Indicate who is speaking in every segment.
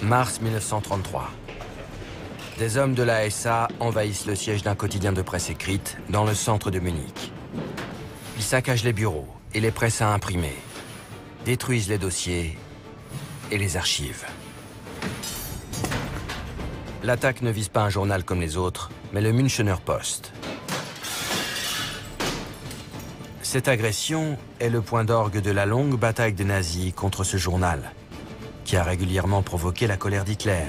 Speaker 1: Mars 1933. Des hommes de la SA envahissent le siège d'un quotidien de presse écrite dans le centre de Munich. Ils saccagent les bureaux et les presses à imprimer, détruisent les dossiers et les archives. L'attaque ne vise pas un journal comme les autres, mais le Münchener Post. Cette agression est le point d'orgue de la longue bataille des nazis contre ce journal, qui a régulièrement provoqué la colère d'Hitler,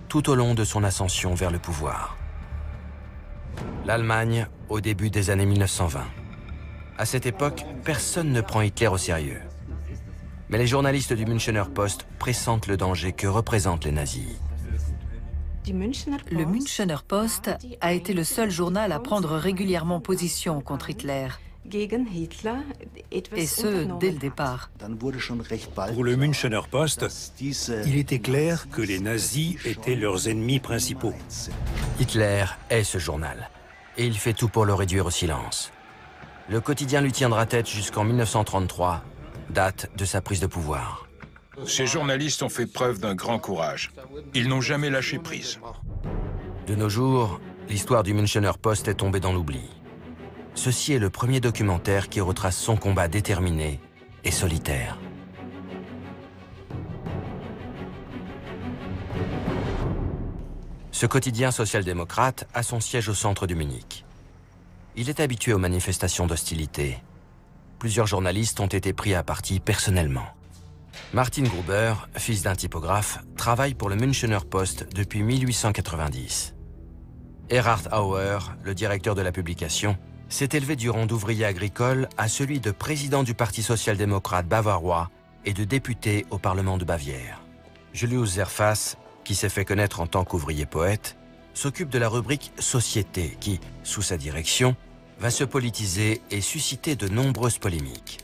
Speaker 1: tout au long de son ascension vers le pouvoir. L'Allemagne, au début des années 1920. À cette époque, personne ne prend Hitler au sérieux. Mais les journalistes du Münchener Post pressentent le danger que représentent les nazis.
Speaker 2: Le Münchener Post a été le seul journal à prendre régulièrement position contre Hitler. Et ce, dès le départ.
Speaker 3: Pour le Münchener Post, il était clair que les nazis étaient leurs ennemis principaux.
Speaker 1: Hitler est ce journal, et il fait tout pour le réduire au silence. Le quotidien lui tiendra tête jusqu'en 1933, date de sa prise de pouvoir.
Speaker 4: Ces journalistes ont fait preuve d'un grand courage. Ils n'ont jamais lâché prise.
Speaker 1: De nos jours, l'histoire du Münchener Post est tombée dans l'oubli. Ceci est le premier documentaire qui retrace son combat déterminé et solitaire. Ce quotidien social-démocrate a son siège au centre de Munich. Il est habitué aux manifestations d'hostilité. Plusieurs journalistes ont été pris à partie personnellement. Martin Gruber, fils d'un typographe, travaille pour le Münchener Post depuis 1890. Erhard Auer, le directeur de la publication, s'est élevé du rang d'ouvrier agricole à celui de président du Parti social-démocrate bavarois et de député au Parlement de Bavière. Julius Zerfass, qui s'est fait connaître en tant qu'ouvrier poète, s'occupe de la rubrique Société qui, sous sa direction, va se politiser et susciter de nombreuses polémiques.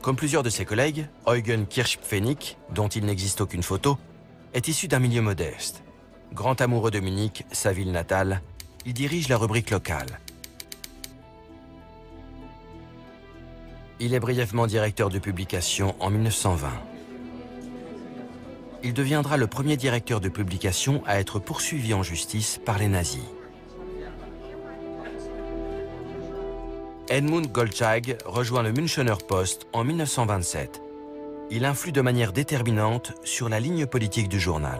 Speaker 1: Comme plusieurs de ses collègues, Eugen Kirchpfennig, dont il n'existe aucune photo, est issu d'un milieu modeste. Grand amoureux de Munich, sa ville natale, il dirige la rubrique locale. Il est brièvement directeur de publication en 1920. Il deviendra le premier directeur de publication à être poursuivi en justice par les nazis. Edmund Goldschagg rejoint le Münchener Post en 1927. Il influe de manière déterminante sur la ligne politique du journal.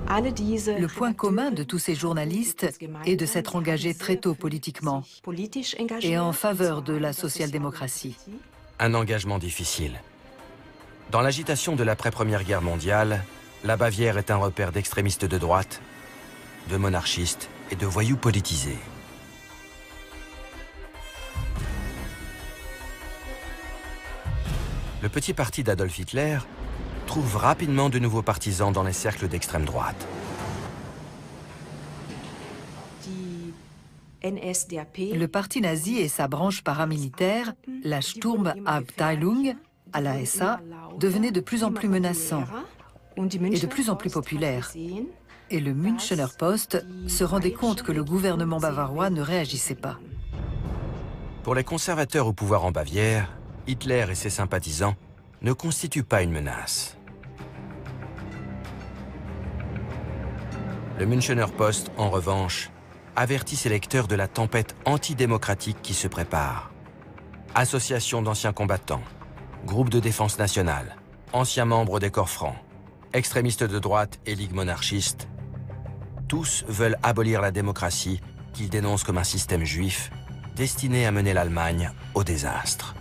Speaker 2: Le point commun de tous ces journalistes est de s'être engagés très tôt politiquement et en faveur de la social-démocratie.
Speaker 1: Un engagement difficile. Dans l'agitation de l'après-Première Guerre mondiale, la Bavière est un repère d'extrémistes de droite, de monarchistes et de voyous politisés. Le petit parti d'Adolf Hitler trouve rapidement de nouveaux partisans dans les cercles d'extrême droite.
Speaker 2: Le parti nazi et sa branche paramilitaire, la Sturmabteilung, à la SA, devenaient de plus en plus menaçants et de plus en plus populaires. Et le Münchener Post se rendait compte que le gouvernement bavarois ne réagissait pas.
Speaker 1: Pour les conservateurs au pouvoir en Bavière, Hitler et ses sympathisants ne constituent pas une menace. Le Münchener Post, en revanche, avertit ses lecteurs de la tempête antidémocratique qui se prépare. Associations d'anciens combattants, groupes de défense nationale, anciens membres des corps francs, extrémistes de droite et ligues monarchistes, tous veulent abolir la démocratie qu'ils dénoncent comme un système juif destiné à mener l'Allemagne au désastre.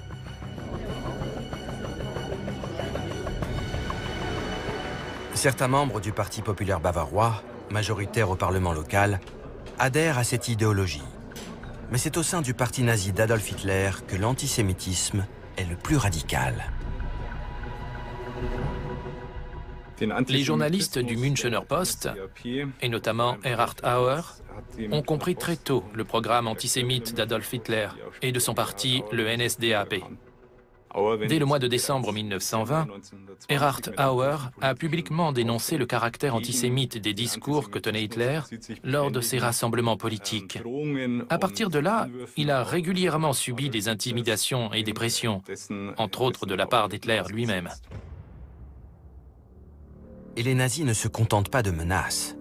Speaker 1: Certains membres du Parti populaire bavarois, majoritaires au Parlement local, adhèrent à cette idéologie. Mais c'est au sein du parti nazi d'Adolf Hitler que l'antisémitisme est le plus radical.
Speaker 5: Les journalistes du Münchener Post, et notamment Erhard Auer, ont compris très tôt le programme antisémite d'Adolf Hitler et de son parti, le NSDAP. Dès le mois de décembre 1920, Erhard Auer a publiquement dénoncé le caractère antisémite des discours que tenait Hitler lors de ses rassemblements politiques. À partir de là, il a régulièrement subi des intimidations et des pressions, entre autres de la part d'Hitler lui-même.
Speaker 1: Et les nazis ne se contentent pas de menaces.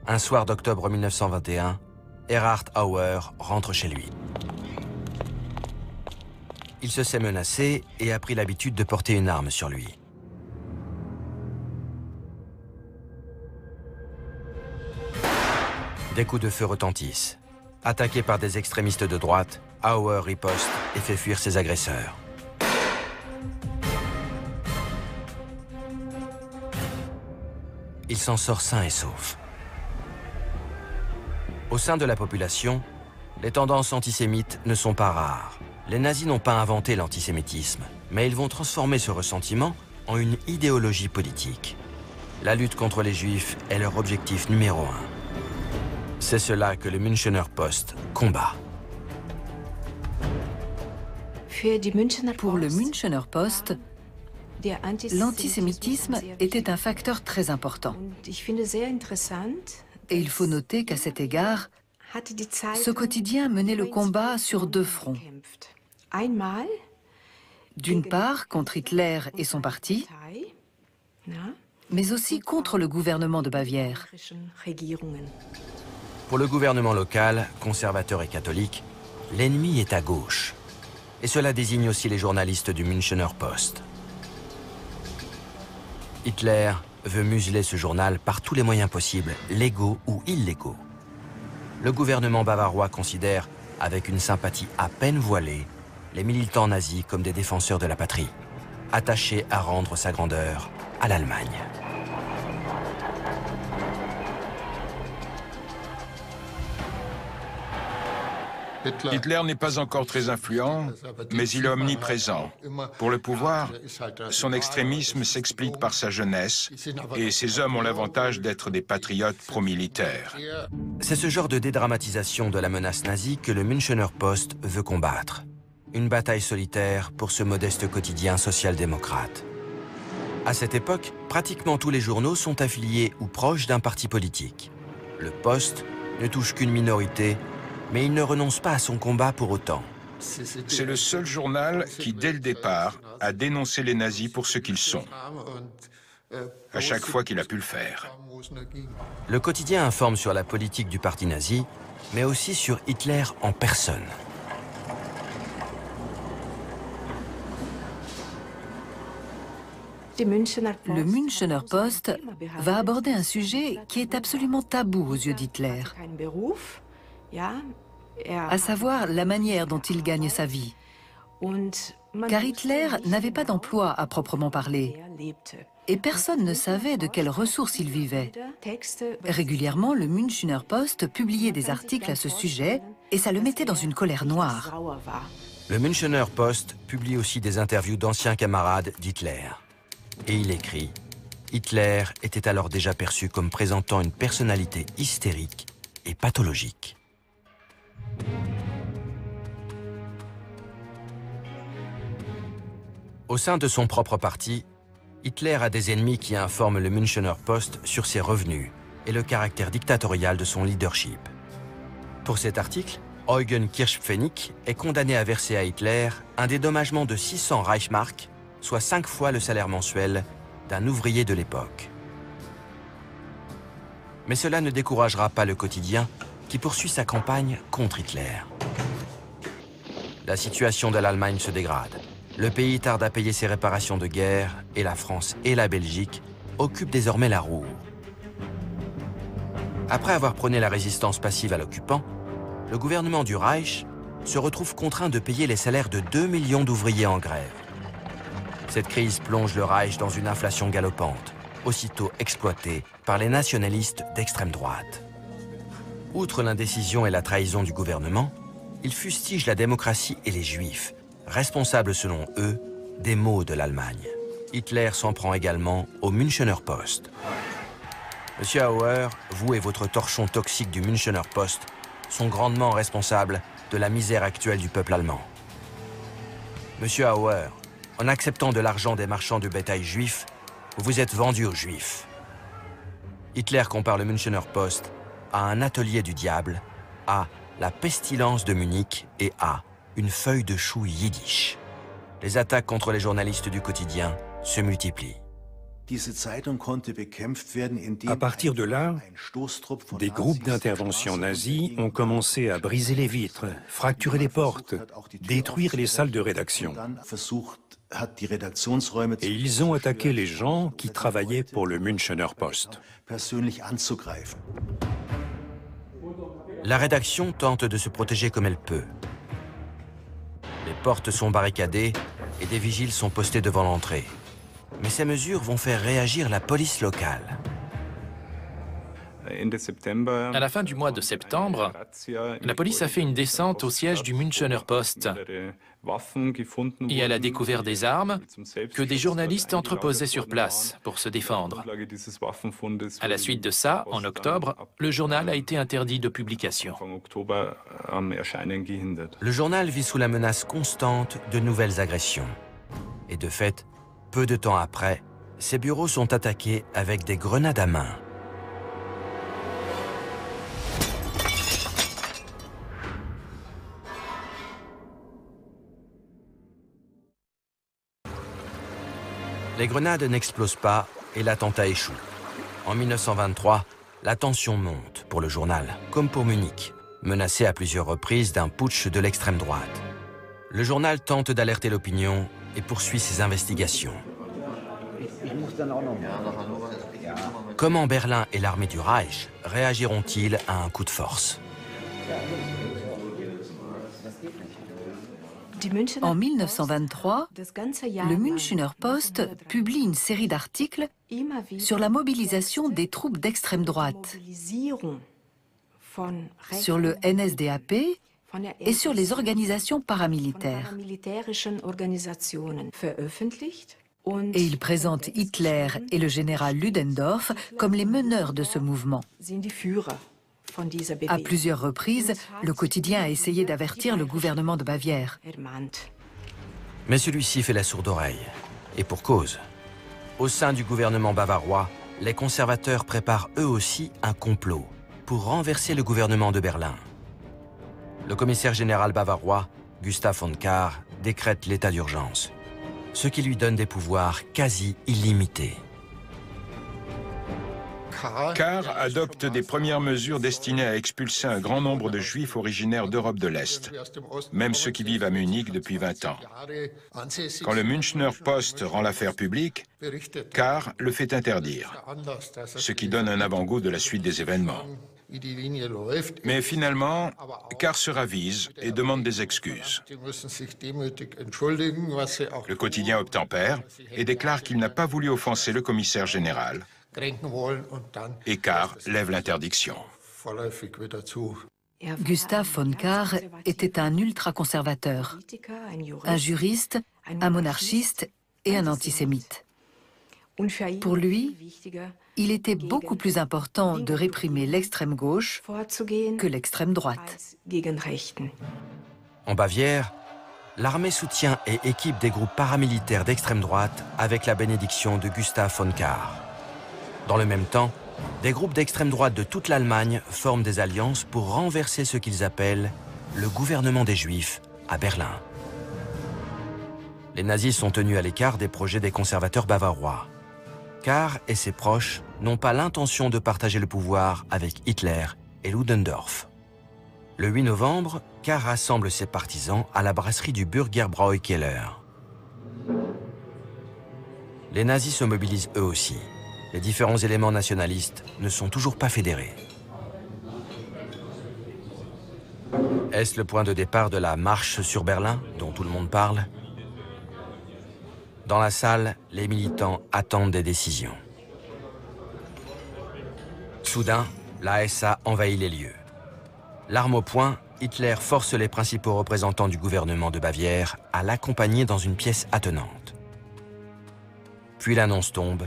Speaker 1: Un soir d'octobre 1921, Erhard Auer rentre chez lui. Il se sait menacé et a pris l'habitude de porter une arme sur lui. Des coups de feu retentissent. Attaqué par des extrémistes de droite, Auer riposte et fait fuir ses agresseurs. Il s'en sort sain et sauf. Au sein de la population, les tendances antisémites ne sont pas rares. Les nazis n'ont pas inventé l'antisémitisme, mais ils vont transformer ce ressentiment en une idéologie politique. La lutte contre les Juifs est leur objectif numéro 1. C'est cela que le Münchener Post combat.
Speaker 2: Pour le Münchener Post, l'antisémitisme était un facteur très important. Et il faut noter qu'à cet égard, ce quotidien menait le combat sur 2 fronts. D'une part, contre Hitler et son parti, mais aussi contre le gouvernement de Bavière.
Speaker 1: Pour le gouvernement local, conservateur et catholique, l'ennemi est à gauche. Et cela désigne aussi les journalistes du Münchener Post. Hitler veut museler ce journal par tous les moyens possibles, légaux ou illégaux. Le gouvernement bavarois considère, avec une sympathie à peine voilée, les militants nazis comme des défenseurs de la patrie, attachés à rendre sa grandeur à l'Allemagne.
Speaker 4: Hitler n'est pas encore très influent, mais il est omniprésent. Pour le pouvoir, son extrémisme s'explique par sa jeunesse, et ces hommes ont l'avantage d'être des patriotes pro-militaires.
Speaker 1: C'est ce genre de dédramatisation de la menace nazie que le Münchener Post veut combattre. Une bataille solitaire pour ce modeste quotidien social-démocrate. À cette époque, pratiquement tous les journaux sont affiliés ou proches d'un parti politique. Le Post ne touche qu'une minorité, mais il ne renonce pas à son combat pour autant.
Speaker 4: C'est le seul journal qui, dès le départ, a dénoncé les nazis pour ce qu'ils sont, à chaque fois qu'il a pu le faire.
Speaker 1: Le quotidien informe sur la politique du parti nazi, mais aussi sur Hitler en personne.
Speaker 2: Le Münchener Post va aborder un sujet qui est absolument tabou aux yeux d'Hitler, à savoir la manière dont il gagne sa vie. Car Hitler n'avait pas d'emploi à proprement parler, et personne ne savait de quelles ressources il vivait. Régulièrement, le Münchener Post publiait des articles à ce sujet, et ça le mettait dans une colère noire.
Speaker 1: Le Münchener Post publie aussi des interviews d'anciens camarades d'Hitler. Et il écrit « Hitler était alors déjà perçu comme présentant une personnalité hystérique et pathologique. » Au sein de son propre parti, Hitler a des ennemis qui informent le Münchener Post sur ses revenus et le caractère dictatorial de son leadership. Pour cet article, Eugen Kirchpfennig est condamné à verser à Hitler un dédommagement de 600 Reichsmark, soit 5 fois le salaire mensuel d'un ouvrier de l'époque. Mais cela ne découragera pas le quotidien qui poursuit sa campagne contre Hitler. La situation de l'Allemagne se dégrade. Le pays tarde à payer ses réparations de guerre et la France et la Belgique occupent désormais la roue. Après avoir prôné la résistance passive à l'occupant, le gouvernement du Reich se retrouve contraint de payer les salaires de 2 millions d'ouvriers en grève. Cette crise plonge le Reich dans une inflation galopante, aussitôt exploitée par les nationalistes d'extrême droite. Outre l'indécision et la trahison du gouvernement, ils fustigent la démocratie et les Juifs, responsables selon eux des maux de l'Allemagne. Hitler s'en prend également au Münchener Post. Monsieur Auer, vous et votre torchon toxique du Münchener Post sont grandement responsables de la misère actuelle du peuple allemand. Monsieur Auer, en acceptant de l'argent des marchands de bétail juifs, vous vous êtes vendu aux Juifs. Hitler compare le Münchener Post à un atelier du diable, à la pestilence de Munich et à une feuille de chou yiddish. Les attaques contre les journalistes du quotidien se multiplient.
Speaker 3: À partir de là, des groupes d'intervention nazis ont commencé à briser les vitres, fracturer les portes, détruire les salles de rédaction. Et ils ont attaqué les gens qui travaillaient pour le Münchener Post.
Speaker 1: La rédaction tente de se protéger comme elle peut. Les portes sont barricadées et des vigiles sont postés devant l'entrée. Mais ces mesures vont faire réagir la police locale.
Speaker 5: À la fin du mois de septembre, la police a fait une descente au siège du Münchener Post et elle a découvert des armes que des journalistes entreposaient sur place pour se défendre. À la suite de ça, en octobre, le journal a été interdit de publication.
Speaker 1: Le journal vit sous la menace constante de nouvelles agressions. Et de fait, peu de temps après, ses bureaux sont attaqués avec des grenades à main. Les grenades n'explosent pas et l'attentat échoue. En 1923, la tension monte pour le journal, comme pour Munich, menacé à plusieurs reprises d'un putsch de l'extrême droite. Le journal tente d'alerter l'opinion et poursuit ses investigations. Comment Berlin et l'armée du Reich réagiront-ils à un coup de force?
Speaker 2: En 1923, le Münchener Post publie une série d'articles sur la mobilisation des troupes d'extrême droite, sur le NSDAP et sur les organisations paramilitaires. Et il présente Hitler et le général Ludendorff comme les meneurs de ce mouvement. À plusieurs reprises, le quotidien a essayé d'avertir le gouvernement de Bavière.
Speaker 1: Mais celui-ci fait la sourde oreille. Et pour cause. Au sein du gouvernement bavarois, les conservateurs préparent eux aussi un complot pour renverser le gouvernement de Berlin. Le commissaire général bavarois, Gustav von Kahr, décrète l'état d'urgence, ce qui lui donne des pouvoirs quasi illimités.
Speaker 4: Kahr adopte des premières mesures destinées à expulser un grand nombre de Juifs originaires d'Europe de l'Est, même ceux qui vivent à Munich depuis 20 ans. Quand le Münchener Post rend l'affaire publique, Kahr le fait interdire, ce qui donne un avant-goût de la suite des événements. Mais finalement, Kahr se ravise et demande des excuses. Le quotidien obtempère et déclare qu'il n'a pas voulu offenser le commissaire général. Et Kahr lève l'interdiction.
Speaker 2: Gustav von Kahr était un ultra-conservateur, un juriste, un monarchiste et un antisémite. Pour lui, il était beaucoup plus important de réprimer l'extrême gauche que l'extrême droite.
Speaker 1: En Bavière, l'armée soutient et équipe des groupes paramilitaires d'extrême droite avec la bénédiction de Gustav von Kahr. Dans le même temps, des groupes d'extrême droite de toute l'Allemagne forment des alliances pour renverser ce qu'ils appellent le gouvernement des Juifs à Berlin. Les nazis sont tenus à l'écart des projets des conservateurs bavarois. Kahr et ses proches n'ont pas l'intention de partager le pouvoir avec Hitler et Ludendorff. Le 8 novembre, Kahr rassemble ses partisans à la brasserie du Bürgerbräukeller. Les nazis se mobilisent eux aussi. Les différents éléments nationalistes ne sont toujours pas fédérés. Est-ce le point de départ de la marche sur Berlin, dont tout le monde parle? Dans la salle, les militants attendent des décisions. Soudain, la SA envahit les lieux. L'arme au poing, Hitler force les principaux représentants du gouvernement de Bavière à l'accompagner dans une pièce attenante. Puis l'annonce tombe.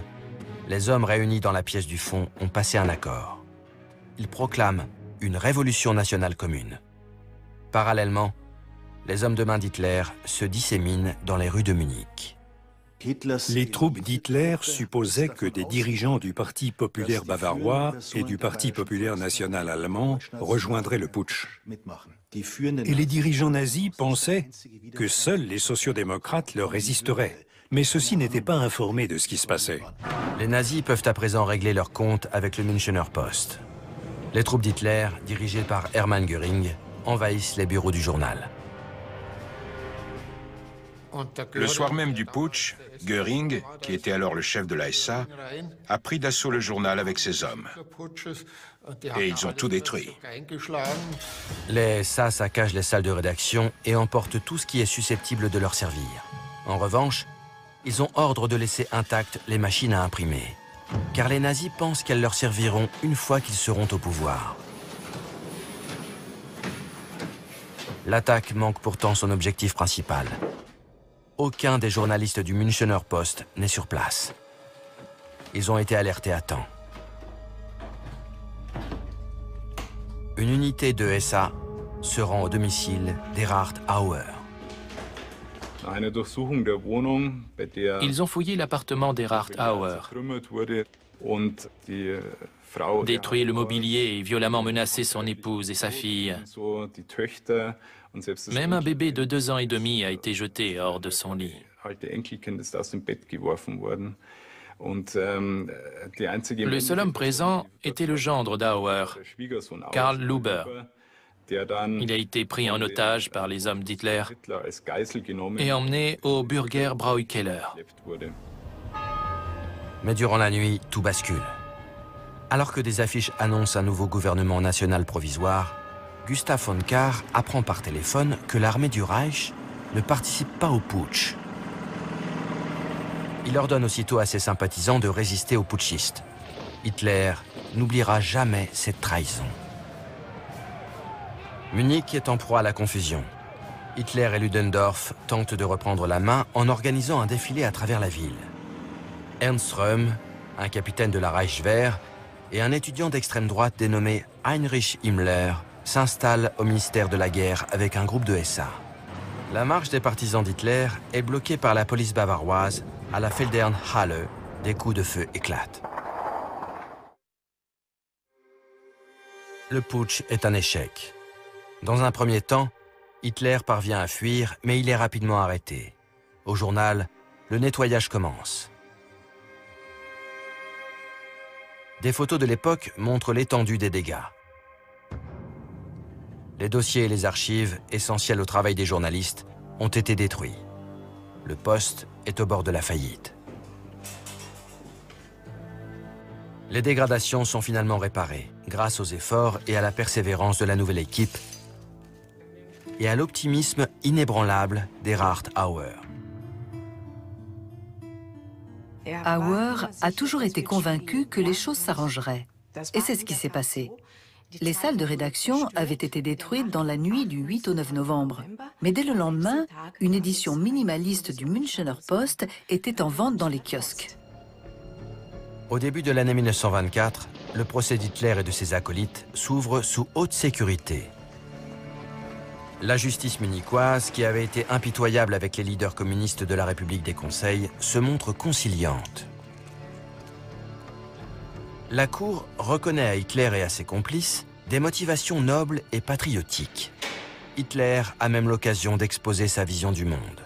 Speaker 1: Les hommes réunis dans la pièce du fond ont passé un accord. Ils proclament une révolution nationale commune. Parallèlement, les hommes de main d'Hitler se disséminent dans les rues de Munich.
Speaker 3: Les troupes d'Hitler supposaient que des dirigeants du Parti populaire bavarois et du Parti populaire national allemand rejoindraient le putsch. Et les dirigeants nazis pensaient que seuls les sociodémocrates leur résisteraient. Mais ceux-ci n'étaient pas informés de ce qui se passait.
Speaker 1: Les nazis peuvent à présent régler leur compte avec le Münchener Post. Les troupes d'Hitler, dirigées par Hermann Göring, envahissent les bureaux du journal.
Speaker 4: Le soir même du putsch, Göring, qui était alors le chef de la SA, a pris d'assaut le journal avec ses hommes. Et ils ont tout détruit.
Speaker 1: Les SA saccagent les salles de rédaction et emportent tout ce qui est susceptible de leur servir. En revanche, ils ont ordre de laisser intactes les machines à imprimer, car les nazis pensent qu'elles leur serviront une fois qu'ils seront au pouvoir. L'attaque manque pourtant son objectif principal. Aucun des journalistes du Münchener Post n'est sur place. Ils ont été alertés à temps. Une unité de SA se rend au domicile d'Erhard Auer.
Speaker 5: Ils ont fouillé l'appartement d'Erhard Auer, détruit le mobilier et violemment menacé son épouse et sa fille. Même un bébé de 2 ans et demi a été jeté hors de son lit. Le seul homme présent était le gendre d'Auer, Karl Luber. Il a été pris en otage par les hommes d'Hitler et emmené au Bürger Brauikeller.
Speaker 1: Mais durant la nuit, tout bascule. Alors que des affiches annoncent un nouveau gouvernement national provisoire, Gustav von Kahr apprend par téléphone que l'armée du Reich ne participe pas au putsch. Il ordonne aussitôt à ses sympathisants de résister aux putschistes. Hitler n'oubliera jamais cette trahison. Munich est en proie à la confusion. Hitler et Ludendorff tentent de reprendre la main en organisant un défilé à travers la ville. Ernst Röhm, un capitaine de la Reichswehr, et un étudiant d'extrême droite dénommé Heinrich Himmler s'installent au ministère de la Guerre avec un groupe de SA. La marche des partisans d'Hitler est bloquée par la police bavaroise à la Feldherrnhalle. Des coups de feu éclatent. Le putsch est un échec. Dans un premier temps, Hitler parvient à fuir, mais il est rapidement arrêté. Au journal, le nettoyage commence. Des photos de l'époque montrent l'étendue des dégâts. Les dossiers et les archives, essentiels au travail des journalistes, ont été détruits. Le poste est au bord de la faillite. Les dégradations sont finalement réparées, grâce aux efforts et à la persévérance de la nouvelle équipe et à l'optimisme inébranlable d'Erhard Auer.
Speaker 2: Auer a toujours été convaincu que les choses s'arrangeraient. Et c'est ce qui s'est passé. Les salles de rédaction avaient été détruites dans la nuit du 8 au 9 novembre. Mais dès le lendemain, une édition minimaliste du Münchener Post était en vente dans les kiosques.
Speaker 1: Au début de l'année 1924, le procès d'Hitler et de ses acolytes s'ouvre sous haute sécurité. La justice munichoise, qui avait été impitoyable avec les leaders communistes de la République des Conseils, se montre conciliante. La Cour reconnaît à Hitler et à ses complices des motivations nobles et patriotiques. Hitler a même l'occasion d'exposer sa vision du monde.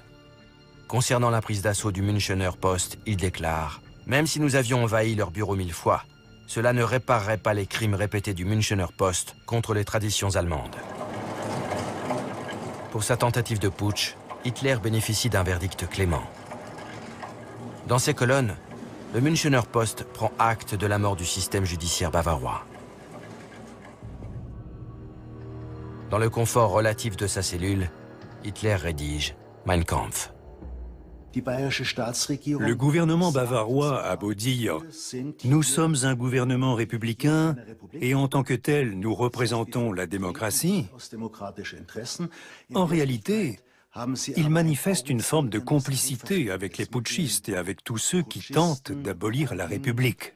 Speaker 1: Concernant la prise d'assaut du Münchener Post, il déclare « Même si nous avions envahi leur bureau 1000 fois, cela ne réparerait pas les crimes répétés du Münchener Post contre les traditions allemandes. » Pour sa tentative de putsch, Hitler bénéficie d'un verdict clément. Dans ses colonnes, le Münchener Post prend acte de la mort du système judiciaire bavarois. Dans le confort relatif de sa cellule, Hitler rédige Mein Kampf.
Speaker 3: Le gouvernement bavarois a beau dire « Nous sommes un gouvernement républicain et en tant que tel, nous représentons la démocratie », en réalité, il manifeste une forme de complicité avec les putschistes et avec tous ceux qui tentent d'abolir la République.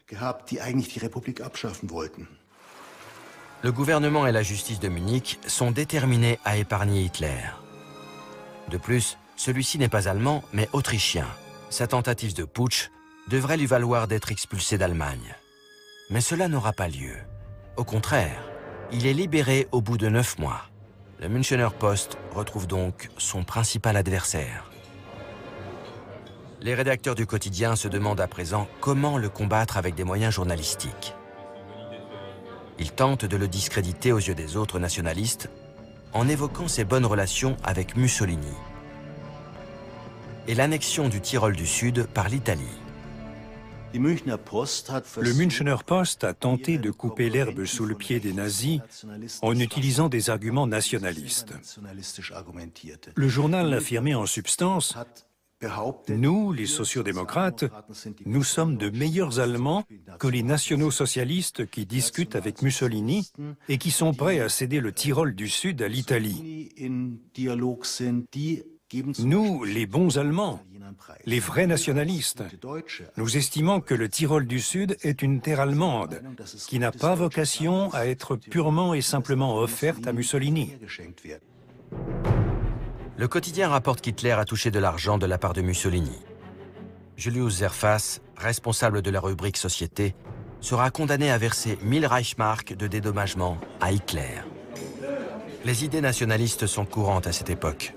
Speaker 1: Le gouvernement et la justice de Munich sont déterminés à épargner Hitler. De plus, celui-ci n'est pas allemand, mais autrichien. Sa tentative de putsch devrait lui valoir d'être expulsé d'Allemagne. Mais cela n'aura pas lieu. Au contraire, il est libéré au bout de 9 mois. Le Münchener Post retrouve donc son principal adversaire. Les rédacteurs du quotidien se demandent à présent comment le combattre avec des moyens journalistiques. Ils tentent de le discréditer aux yeux des autres nationalistes en évoquant ses bonnes relations avec Mussolini et l'annexion du Tyrol du Sud par l'Italie.
Speaker 3: Le Münchener Post a tenté de couper l'herbe sous le pied des nazis en utilisant des arguments nationalistes. Le journal affirmait en substance: nous, les sociodémocrates, nous sommes de meilleurs Allemands que les nationaux-socialistes qui discutent avec Mussolini et qui sont prêts à céder le Tyrol du Sud à l'Italie. Nous, les bons Allemands, les vrais nationalistes, nous estimons que le Tyrol du Sud est une terre allemande qui n'a pas vocation à être purement et simplement offerte à Mussolini.
Speaker 1: Le quotidien rapporte qu'Hitler a touché de l'argent de la part de Mussolini. Julius Zerfass, responsable de la rubrique Société, sera condamné à verser 1000 Reichsmark de dédommagement à Hitler. Les idées nationalistes sont courantes à cette époque,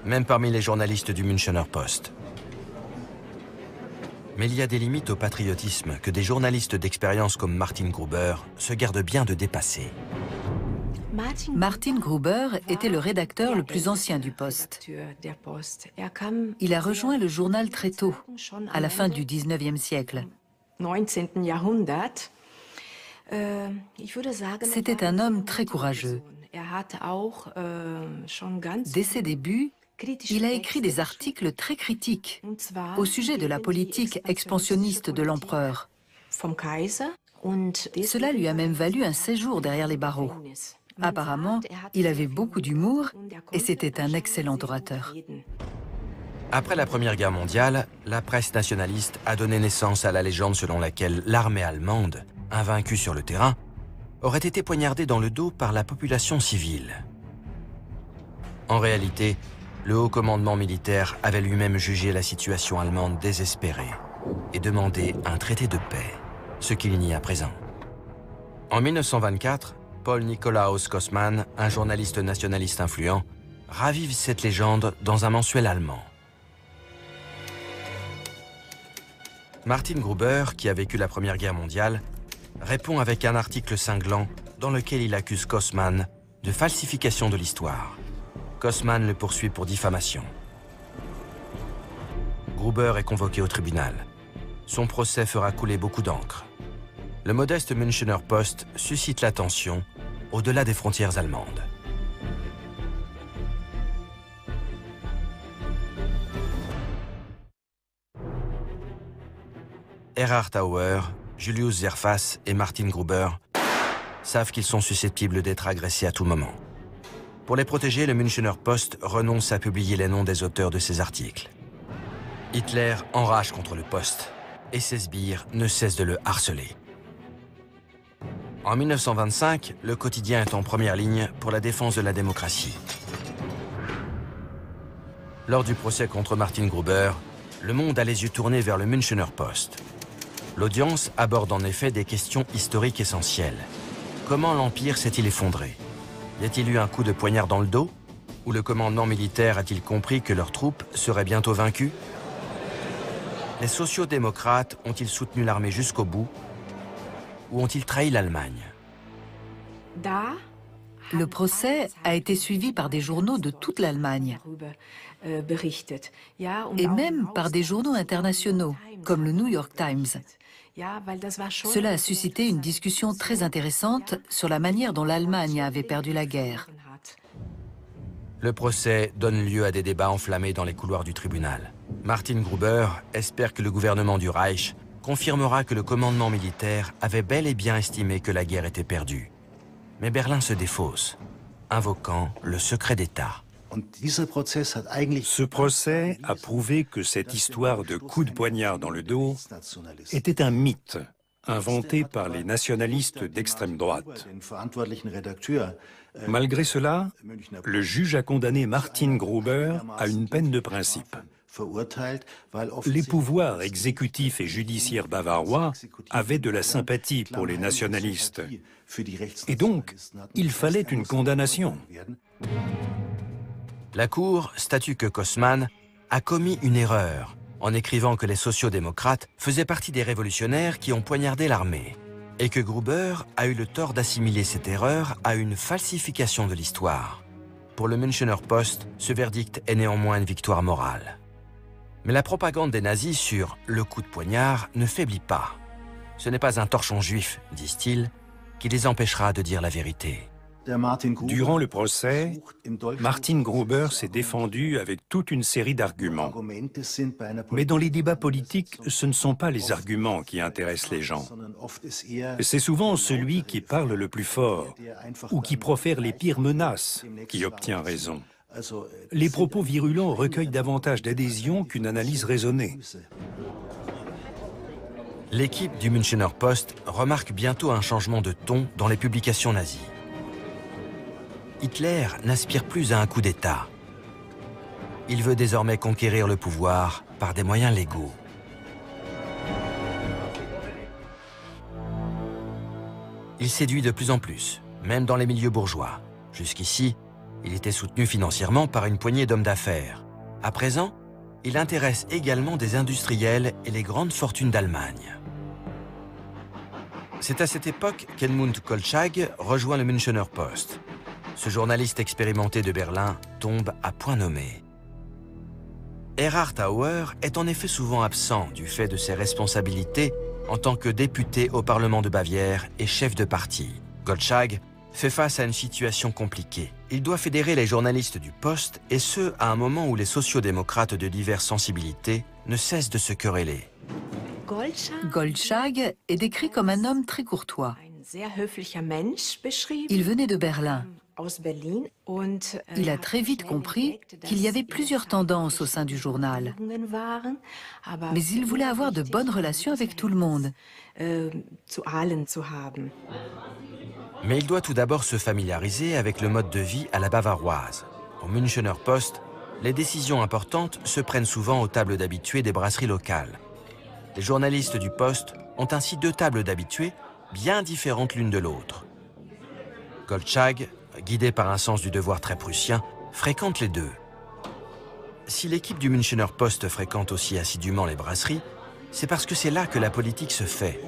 Speaker 1: même parmi les journalistes du Münchener Post. Mais il y a des limites au patriotisme que des journalistes d'expérience comme Martin Gruber se gardent bien de dépasser.
Speaker 2: Martin Gruber était le rédacteur le plus ancien du Post. Il a rejoint le journal très tôt, à la fin du XIXe siècle. C'était un homme très courageux. Dès ses débuts, il a écrit des articles très critiques au sujet de la politique expansionniste de l'empereur. Cela lui a même valu un séjour derrière les barreaux. Apparemment, il avait beaucoup d'humour et c'était un excellent orateur.
Speaker 1: Après la Première Guerre mondiale, la presse nationaliste a donné naissance à la légende selon laquelle l'armée allemande, invaincue sur le terrain, aurait été poignardée dans le dos par la population civile. En réalité, le haut commandement militaire avait lui-même jugé la situation allemande désespérée et demandé un traité de paix, ce qu'il nie à présent. En 1924, Paul Nikolaus Kossmann, un journaliste nationaliste influent, ravive cette légende dans un mensuel allemand. Martin Gruber, qui a vécu la Première Guerre mondiale, répond avec un article cinglant dans lequel il accuse Kossmann de falsification de l'histoire. Kossmann le poursuit pour diffamation. Gruber est convoqué au tribunal. Son procès fera couler beaucoup d'encre. Le modeste Münchener Post suscite l'attention au-delà des frontières allemandes. Erhard Auer, Julius Zerfass et Martin Gruber savent qu'ils sont susceptibles d'être agressés à tout moment. Pour les protéger, le Münchener Post renonce à publier les noms des auteurs de ces articles. Hitler enrage contre le Post et ses sbires ne cessent de le harceler. En 1925, le quotidien est en première ligne pour la défense de la démocratie. Lors du procès contre Martin Gruber, le monde a les yeux tournés vers le Münchener Post. L'audience aborde en effet des questions historiques essentielles. Comment l'Empire s'est-il effondré? Y a-t-il eu un coup de poignard dans le dos? Ou le commandement militaire a-t-il compris que leurs troupes seraient bientôt vaincues? Les sociodémocrates ont-ils soutenu l'armée jusqu'au bout? Ou ont-ils trahi l'Allemagne?
Speaker 2: Le procès a été suivi par des journaux de toute l'Allemagne et même par des journaux internationaux comme le New York Times. Cela a suscité une discussion très intéressante sur la manière dont l'Allemagne avait perdu la guerre.
Speaker 1: Le procès donne lieu à des débats enflammés dans les couloirs du tribunal. Martin Gruber espère que le gouvernement du Reich confirmera que le commandement militaire avait bel et bien estimé que la guerre était perdue. Mais Berlin se défausse, invoquant le secret d'État.
Speaker 3: Ce procès a prouvé que cette histoire de coup de poignard dans le dos était un mythe inventé par les nationalistes d'extrême droite. Malgré cela, le juge a condamné Martin Gruber à une peine de principe. Les pouvoirs exécutifs et judiciaires bavarois avaient de la sympathie pour les nationalistes. Et donc, il fallait une condamnation.
Speaker 1: La Cour statue que Cossmann a commis une erreur en écrivant que les sociaux-démocrates faisaient partie des révolutionnaires qui ont poignardé l'armée, et que Gruber a eu le tort d'assimiler cette erreur à une falsification de l'histoire. Pour le Münchener Post, ce verdict est néanmoins une victoire morale. Mais la propagande des nazis sur « le coup de poignard » ne faiblit pas. Ce n'est pas un torchon juif, disent-ils, qui les empêchera de dire la vérité.
Speaker 3: Durant le procès, Martin Gruber s'est défendu avec toute une série d'arguments. Mais dans les débats politiques, ce ne sont pas les arguments qui intéressent les gens. C'est souvent celui qui parle le plus fort ou qui profère les pires menaces qui obtient raison. Les propos virulents recueillent davantage d'adhésion qu'une analyse raisonnée.
Speaker 1: L'équipe du Münchener Post remarque bientôt un changement de ton dans les publications nazies. Hitler n'aspire plus à un coup d'État. Il veut désormais conquérir le pouvoir par des moyens légaux. Il séduit de plus en plus, même dans les milieux bourgeois. Jusqu'ici, il était soutenu financièrement par une poignée d'hommes d'affaires. À présent, il intéresse également des industriels et les grandes fortunes d'Allemagne. C'est à cette époque qu'Helmut Kolchak rejoint le Münchener Post. Ce journaliste expérimenté de Berlin tombe à point nommé. Erhard Auer est en effet souvent absent du fait de ses responsabilités en tant que député au Parlement de Bavière et chef de parti. Kolchak fait face à une situation compliquée. Il doit fédérer les journalistes du Poste, et ce, à un moment où les sociodémocrates de diverses sensibilités ne cessent de se quereller.
Speaker 2: Kolchak est décrit comme un homme très courtois. Il venait de Berlin. Il a très vite compris qu'il y avait plusieurs tendances au sein du journal. Mais il voulait avoir de bonnes relations avec tout le monde.
Speaker 1: Mais il doit tout d'abord se familiariser avec le mode de vie à la bavaroise. Au Münchener Post, les décisions importantes se prennent souvent aux tables d'habitués des brasseries locales. Les journalistes du Poste ont ainsi deux tables d'habitués bien différentes l'une de l'autre. Kolchak, guidé par un sens du devoir très prussien, fréquente les deux. Si l'équipe du Münchener Post fréquente aussi assidûment les brasseries, c'est parce que c'est là que la politique se fait,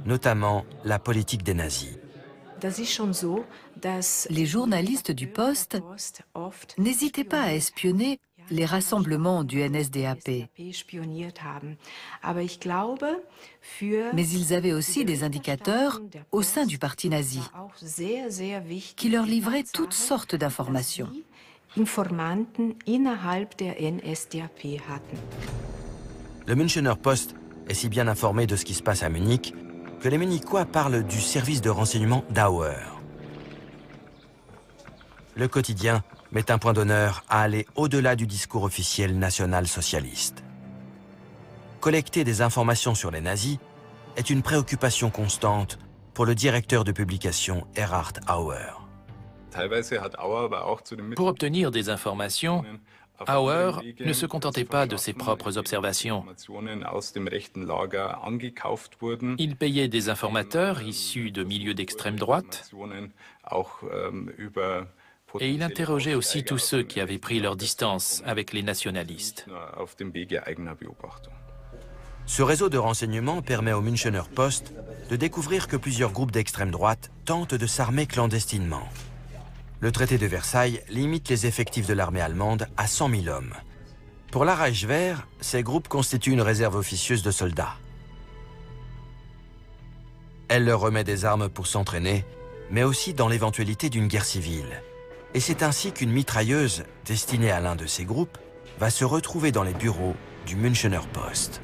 Speaker 1: notamment la politique des nazis.
Speaker 2: Les journalistes du Poste n'hésitaient pas à espionner les rassemblements du NSDAP. Mais ils avaient aussi des indicateurs au sein du parti nazi qui leur livraient toutes sortes d'informations.
Speaker 1: Le Münchener Post est si bien informé de ce qui se passe à Munich que les Munichois parlent du service de renseignement d'Auer. Le quotidien met un point d'honneur à aller au-delà du discours officiel national-socialiste. Collecter des informations sur les nazis est une préoccupation constante pour le directeur de publication Erhard Auer.
Speaker 5: Pour obtenir des informations, Auer ne se contentait pas de ses propres observations. Il payait des informateurs issus de milieux d'extrême droite et il interrogeait aussi tous ceux qui avaient pris leur distance avec les nationalistes.
Speaker 1: Ce réseau de renseignements permet au Münchener Post de découvrir que plusieurs groupes d'extrême droite tentent de s'armer clandestinement. Le traité de Versailles limite les effectifs de l'armée allemande à 100 000 hommes. Pour la Reichswehr, ces groupes constituent une réserve officieuse de soldats. Elle leur remet des armes pour s'entraîner, mais aussi dans l'éventualité d'une guerre civile. Et c'est ainsi qu'une mitrailleuse, destinée à l'un de ces groupes, va se retrouver dans les bureaux du Münchener Post.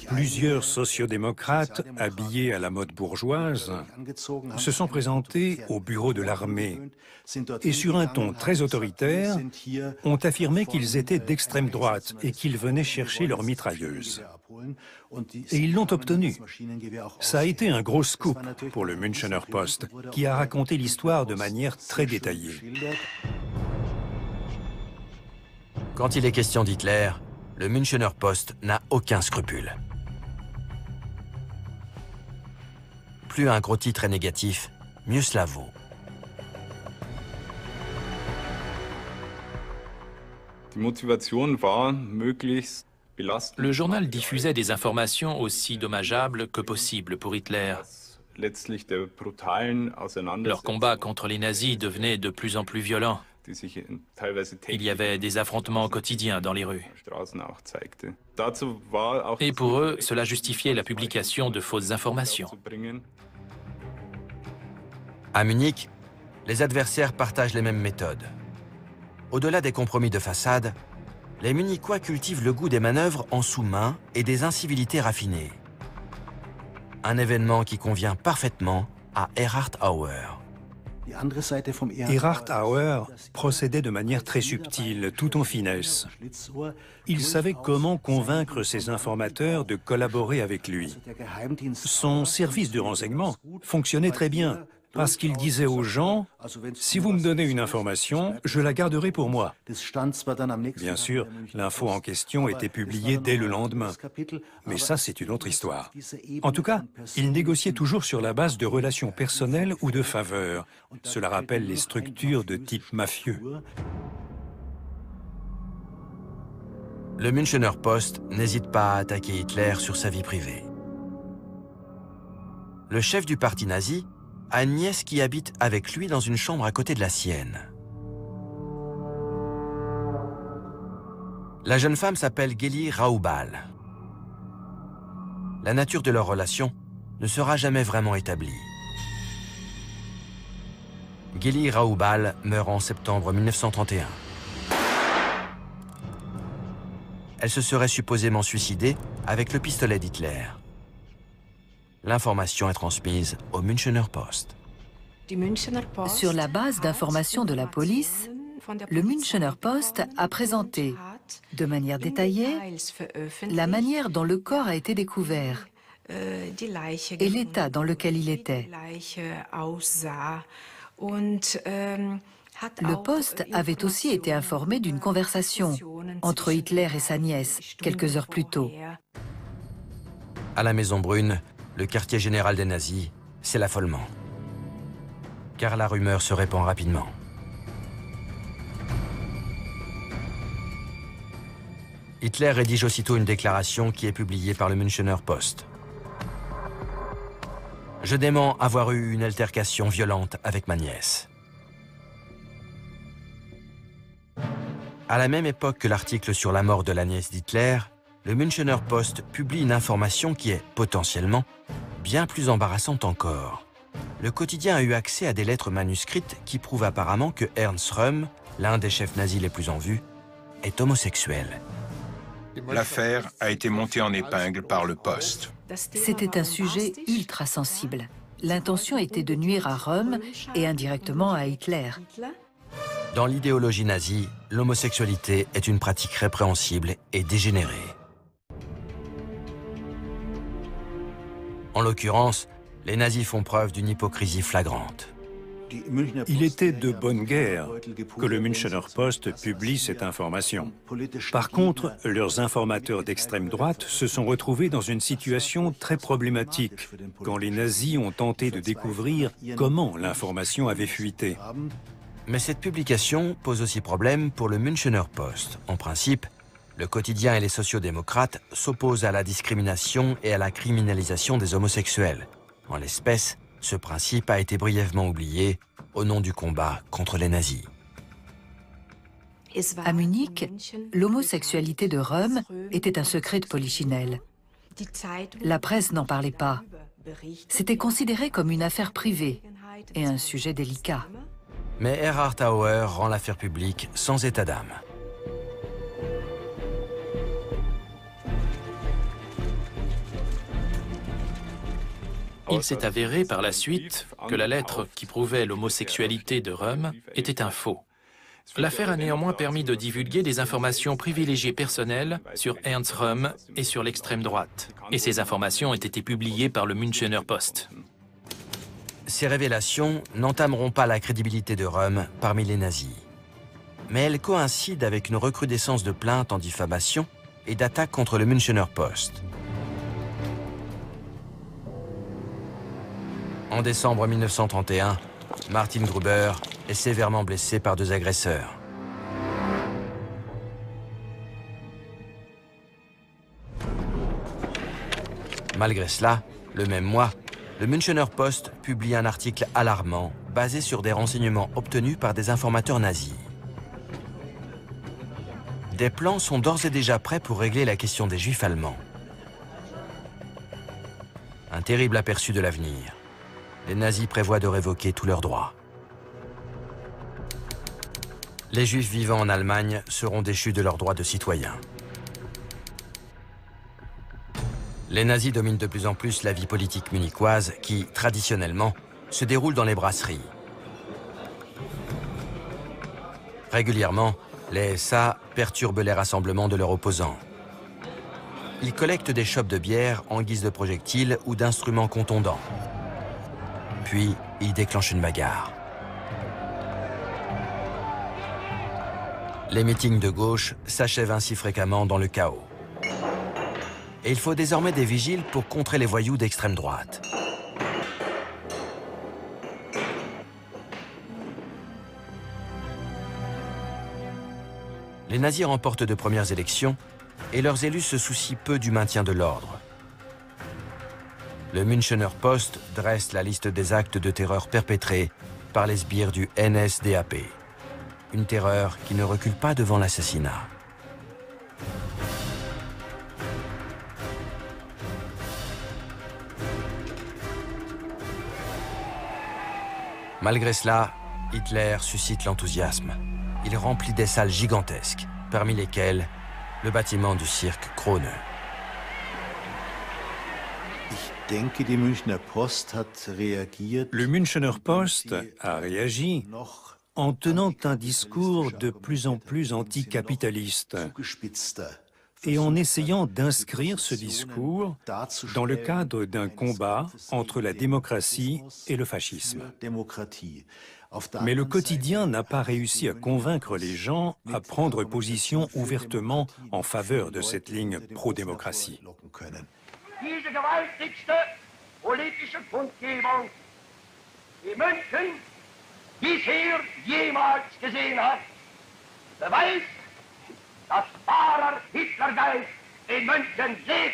Speaker 3: Plusieurs sociodémocrates, habillés à la mode bourgeoise, se sont présentés au bureau de l'armée et sur un ton très autoritaire, ont affirmé qu'ils étaient d'extrême droite et qu'ils venaient chercher leurs mitrailleuses. Et ils l'ont obtenu. Ça a été un gros scoop pour le Münchener Post, qui a raconté l'histoire de manière très détaillée.
Speaker 1: Quand il est question d'Hitler, le Münchener Post n'a aucun scrupule. Plus un gros titre est négatif, mieux cela vaut.
Speaker 5: Le journal diffusait des informations aussi dommageables que possible pour Hitler. Leur combat contre les nazis devenait de plus en plus violent. Il y avait des affrontements quotidiens dans les rues. Et pour eux, cela justifiait la publication de fausses informations.
Speaker 1: À Munich, les adversaires partagent les mêmes méthodes. Au-delà des compromis de façade, les Munichois cultivent le goût des manœuvres en sous-main et des incivilités raffinées. Un événement qui convient parfaitement à Erhard Auer.
Speaker 3: Erhard Auer procédait de manière très subtile, tout en finesse. Il savait comment convaincre ses informateurs de collaborer avec lui. Son service de renseignement fonctionnait très bien, parce qu'il disait aux gens « Si vous me donnez une information, je la garderai pour moi ». Bien sûr, l'info en question était publiée dès le lendemain. Mais ça, c'est une autre histoire. En tout cas, il négociait toujours sur la base de relations personnelles ou de faveurs. Cela rappelle les structures de type mafieux.
Speaker 1: Le Münchener Post n'hésite pas à attaquer Hitler sur sa vie privée. Le chef du parti nazi a une nièce qui habite avec lui dans une chambre à côté de la sienne. La jeune femme s'appelle Geli Raubal. La nature de leur relation ne sera jamais vraiment établie. Geli Raubal meurt en septembre 1931. Elle se serait supposément suicidée avec le pistolet d'Hitler. L'information est transmise au Münchener Post.
Speaker 2: Sur la base d'informations de la police, le Münchener Post a présenté, de manière détaillée, la manière dont le corps a été découvert et l'état dans lequel il était. Le Post avait aussi été informé d'une conversation entre Hitler et sa nièce, quelques heures plus tôt.
Speaker 1: À la Maison Brune, le quartier général des nazis, c'est l'affolement. Car la rumeur se répand rapidement. Hitler rédige aussitôt une déclaration qui est publiée par le Münchener Post. « Je dément avoir eu une altercation violente avec ma nièce. » À la même époque que l'article sur la mort de la nièce d'Hitler, le Münchener Post publie une information qui est, potentiellement, bien plus embarrassante encore. Le quotidien a eu accès à des lettres manuscrites qui prouvent apparemment que Ernst Röhm, l'un des chefs nazis les plus en vue, est homosexuel.
Speaker 4: L'affaire a été montée en épingle par le Post.
Speaker 2: C'était un sujet ultra sensible. L'intention était de nuire à Röhm et indirectement à Hitler.
Speaker 1: Dans l'idéologie nazie, l'homosexualité est une pratique répréhensible et dégénérée. En l'occurrence, les nazis font preuve d'une hypocrisie flagrante.
Speaker 3: Il était de bonne guerre que le Münchener Post publie cette information. Par contre, leurs informateurs d'extrême droite se sont retrouvés dans une situation très problématique quand les nazis ont tenté de découvrir comment l'information avait fuité.
Speaker 1: Mais cette publication pose aussi problème pour le Münchener Post. En principe, le quotidien et les sociodémocrates s'opposent à la discrimination et à la criminalisation des homosexuels. En l'espèce, ce principe a été brièvement oublié au nom du combat contre les nazis.
Speaker 2: À Munich, l'homosexualité de Röhm était un secret de polichinelle. La presse n'en parlait pas. C'était considéré comme une affaire privée et un sujet délicat.
Speaker 1: Mais Erhard Auer rend l'affaire publique sans état d'âme.
Speaker 5: Il s'est avéré par la suite que la lettre qui prouvait l'homosexualité de Röhm était un faux. L'affaire a néanmoins permis de divulguer des informations privilégiées personnelles sur Ernst Röhm et sur l'extrême droite. Et ces informations ont été publiées par le Münchener Post.
Speaker 1: Ces révélations n'entameront pas la crédibilité de Röhm parmi les nazis. Mais elles coïncident avec une recrudescence de plaintes en diffamation et d'attaques contre le Münchener Post. En décembre 1931, Martin Gruber est sévèrement blessé par 2 agresseurs. Malgré cela, le même mois, le Münchener Post publie un article alarmant basé sur des renseignements obtenus par des informateurs nazis. Des plans sont d'ores et déjà prêts pour régler la question des Juifs allemands. Un terrible aperçu de l'avenir. Les nazis prévoient de révoquer tous leurs droits. Les Juifs vivant en Allemagne seront déchus de leurs droits de citoyens. Les nazis dominent de plus en plus la vie politique munichoise qui, traditionnellement, se déroule dans les brasseries. Régulièrement, les SA perturbent les rassemblements de leurs opposants. Ils collectent des chopes de bière en guise de projectiles ou d'instruments contondants. Puis, ils déclenchent une bagarre. Les meetings de gauche s'achèvent ainsi fréquemment dans le chaos. Et il faut désormais des vigiles pour contrer les voyous d'extrême droite. Les nazis remportent de premières élections et leurs élus se soucient peu du maintien de l'ordre. Le Münchener Post dresse la liste des actes de terreur perpétrés par les sbires du NSDAP. Une terreur qui ne recule pas devant l'assassinat. Malgré cela, Hitler suscite l'enthousiasme. Il remplit des salles gigantesques, parmi lesquelles le bâtiment du cirque Krone.
Speaker 3: Le Münchener Post a réagi en tenant un discours de plus en plus anticapitaliste et en essayant d'inscrire ce discours dans le cadre d'un combat entre la démocratie et le fascisme. Mais le quotidien n'a pas réussi à convaincre les gens à prendre position ouvertement en faveur de cette ligne pro-démocratie.
Speaker 6: Diese gewaltigste politische Kundgebung, die München bisher jemals gesehen hat, beweist, dass wahrer Hitlergeist in München lebt.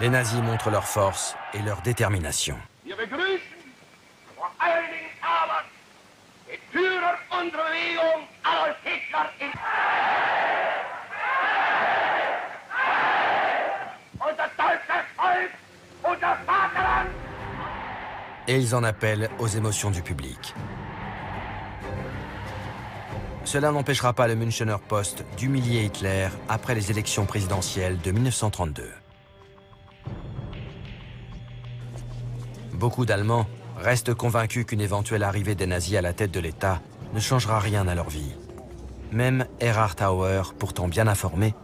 Speaker 1: Les nazis montrent leur force et leur détermination.
Speaker 6: Wir begrüßen vor allen Dingen aber den Führer unserer Bewegung, Adolf Hitler, in unser deutsches Volk, unser Vaterland.
Speaker 1: Et ils en appellent aux émotions du public. Cela n'empêchera pas le Münchener Post d'humilier Hitler après les élections présidentielles de 1932. Beaucoup d'Allemands restent convaincus qu'une éventuelle arrivée des nazis à la tête de l'État ne changera rien à leur vie. Même Erhard Auer, pourtant bien informé,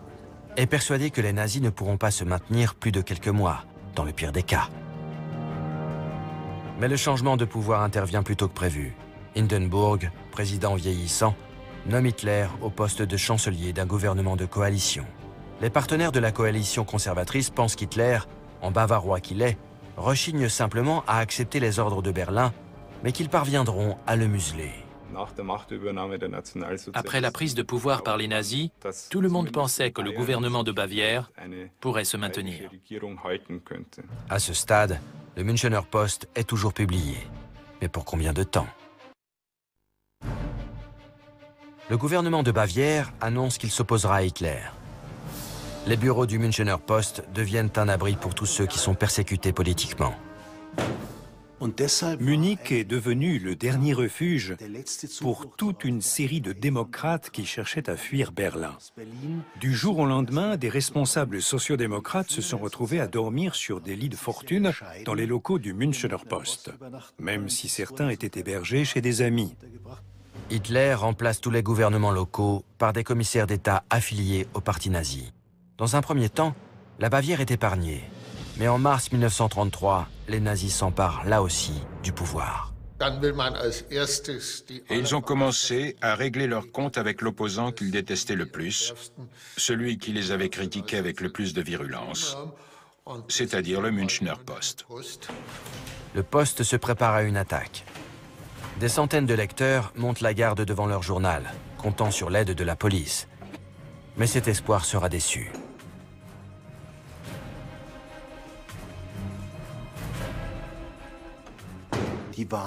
Speaker 1: est persuadé que les nazis ne pourront pas se maintenir plus de quelques mois, dans le pire des cas. Mais le changement de pouvoir intervient plus tôt que prévu. Hindenburg, président vieillissant, nomme Hitler au poste de chancelier d'un gouvernement de coalition. Les partenaires de la coalition conservatrice pensent qu'Hitler, en bavarois qu'il est, rechigne simplement à accepter les ordres de Berlin, mais qu'ils parviendront à le museler.
Speaker 5: Après la prise de pouvoir par les nazis, tout le monde pensait que le gouvernement de Bavière pourrait se maintenir.
Speaker 1: À ce stade, le Münchener Post est toujours publié. Mais pour combien de temps? Le gouvernement de Bavière annonce qu'il s'opposera à Hitler. Les bureaux du Münchener Post deviennent un abri pour tous ceux qui sont persécutés politiquement.
Speaker 3: Munich est devenu le dernier refuge pour toute une série de démocrates qui cherchaient à fuir Berlin. Du jour au lendemain, des responsables sociodémocrates se sont retrouvés à dormir sur des lits de fortune dans les locaux du Münchener Post, même si certains étaient hébergés chez des amis.
Speaker 1: Hitler remplace tous les gouvernements locaux par des commissaires d'État affiliés au parti nazi. Dans un premier temps, la Bavière est épargnée. Mais en mars 1933, les nazis s'emparent là aussi du pouvoir.
Speaker 4: Et ils ont commencé à régler leurs comptes avec l'opposant qu'ils détestaient le plus, celui qui les avait critiqués avec le plus de virulence, c'est-à-dire le Münchener Post.
Speaker 1: Le Poste se prépare à une attaque. Des centaines de lecteurs montent la garde devant leur journal, comptant sur l'aide de la police. Mais cet espoir sera déçu.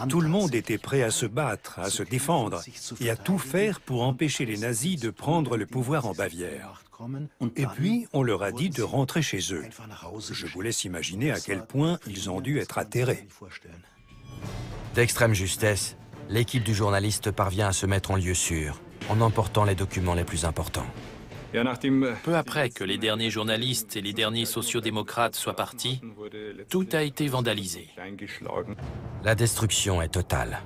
Speaker 3: Tout le monde était prêt à se battre, à se défendre et à tout faire pour empêcher les nazis de prendre le pouvoir en Bavière. Et puis, on leur a dit de rentrer chez eux. Je vous laisse imaginer à quel point ils ont dû être atterrés.
Speaker 1: D'extrême justesse, l'équipe du journaliste parvient à se mettre en lieu sûr, en emportant les documents les plus importants.
Speaker 5: Peu après que les derniers journalistes et les derniers sociodémocrates soient partis, tout a été vandalisé.
Speaker 1: La destruction est totale.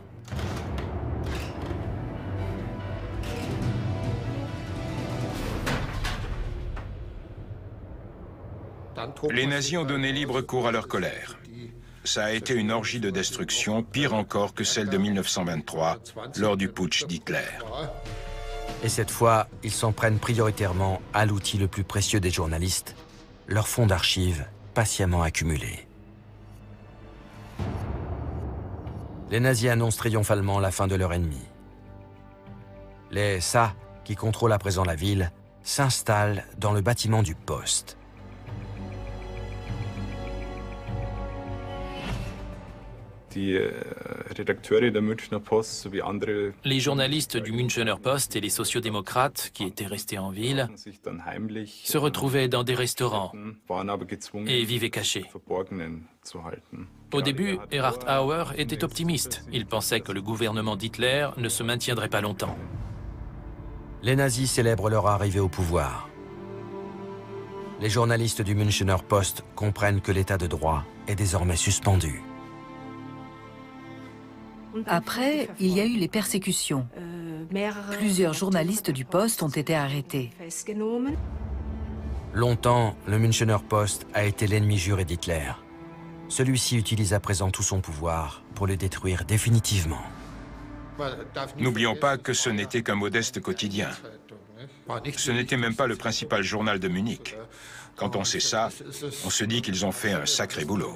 Speaker 4: Les nazis ont donné libre cours à leur colère. Ça a été une orgie de destruction, pire encore que celle de 1923, lors du putsch d'Hitler.
Speaker 1: Et cette fois, ils s'en prennent prioritairement à l'outil le plus précieux des journalistes, leur fonds d'archives patiemment accumulés. Les nazis annoncent triomphalement la fin de leur ennemi. Les SA, qui contrôlent à présent la ville, s'installent dans le bâtiment du poste.
Speaker 5: Les journalistes du Münchener Post et les sociodémocrates, qui étaient restés en ville, se retrouvaient dans des restaurants et vivaient cachés. Au début, Erhard Auer était optimiste. Il pensait que le gouvernement d'Hitler ne se maintiendrait pas longtemps.
Speaker 1: Les nazis célèbrent leur arrivée au pouvoir. Les journalistes du Münchener Post comprennent que l'état de droit est désormais suspendu.
Speaker 2: Après, il y a eu les persécutions. Plusieurs journalistes du Poste ont été arrêtés.
Speaker 1: Longtemps, le Münchener Post a été l'ennemi juré d'Hitler. Celui-ci utilise à présent tout son pouvoir pour le détruire définitivement.
Speaker 4: N'oublions pas que ce n'était qu'un modeste quotidien. Ce n'était même pas le principal journal de Munich. Quand on sait ça, on se dit qu'ils ont fait un sacré boulot.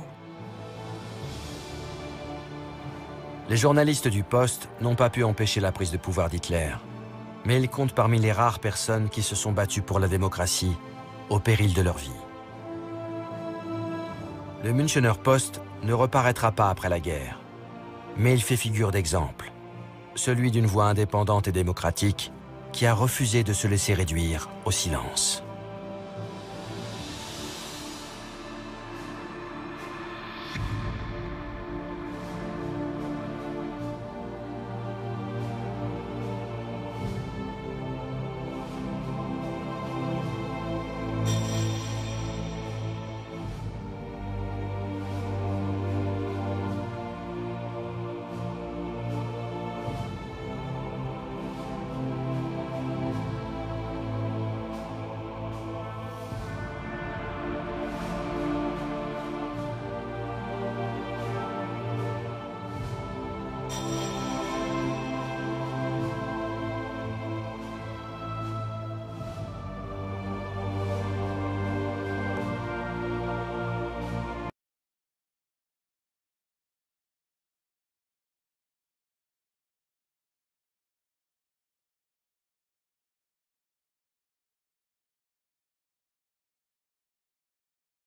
Speaker 1: Les journalistes du Poste n'ont pas pu empêcher la prise de pouvoir d'Hitler, mais ils comptent parmi les rares personnes qui se sont battues pour la démocratie au péril de leur vie. Le Münchener Post ne reparaîtra pas après la guerre, mais il fait figure d'exemple, celui d'une voix indépendante et démocratique qui a refusé de se laisser réduire au silence.